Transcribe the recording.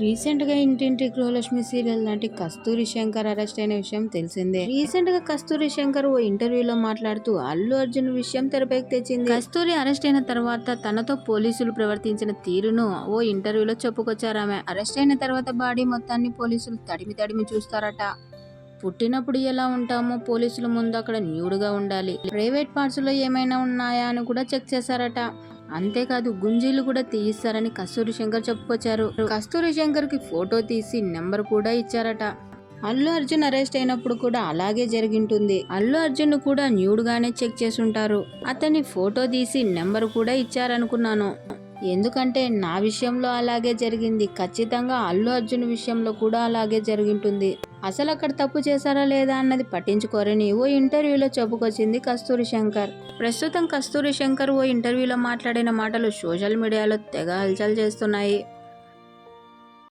Recent గా ఇంటింటి గృహలక్ష్మి serial నటి కస్తూరి శంకర్ అరెస్ట్ అయిన విషయం తెలిసిందే. రీసెంట్ గా కస్తూరి శంకర్ ఓ ఇంటర్వ్యూలో మాట్లాడుతూ అల్లు అర్జున్ విషయం తెరపైకి తెచ్చింది. కస్తూరి అరెస్ట్ అయిన తర్వాత తనతో పోలీసులు ప్రవర్తించిన తీరును ఓ ఇంటర్వ్యూలో చెప్పుకొచ్చారామె. అరెస్ట్ అయిన తర్వాత బాడీ మొత్తాన్ని పోలీసులు తడిమి తడిమి చూస్తారట. పుట్టినప్పుడు ఎలా ఉంటామో పోలీసుల ముందు అక్కడ న్యూడ్గా ఉండాలి. ప్రైవేట్ పార్ట్స్ లో ఏమైనా ఉన్నాయా అని కూడా చెక్ చేశారట. అంతేకాదు గుంజీలు కూడా తీయిస్తారని కస్తూరి శంకర్ చెప్పుకొచ్చారు. కస్తూరి శంకర్ కి ఫోటో తీసి నెంబర్ కూడా ఇచ్చారట. అల్లు అర్జున్ అరెస్ట్ అయినప్పుడు కూడా అలాగే జరిగింటుంది. అల్లు అర్జున్ కూడా న్యూడ్ గానే చెక్ చేసుంటారు. అతని ఫోటో తీసి నెంబర్ కూడా ఇచ్చారనుకున్నాను. ఎందుకంటే నా విషయంలో అలాగే జరిగింది. ఖచ్చితంగా అల్లు అర్జున్ విషయంలో కూడా అలాగే జరిగింటుంది. అసలు అక్కడ తప్పు చేశారా లేదా అన్నది పట్టించుకోరని ఓ ఇంటర్వ్యూలో చెప్పుకొచ్చింది కస్తూరి శంకర్. ప్రస్తుతం కస్తూరి శంకర్ ఓ ఇంటర్వ్యూలో మాట్లాడిన మాటలు సోషల్ మీడియాలో తెగ హల్చల్ చేస్తున్నాయి.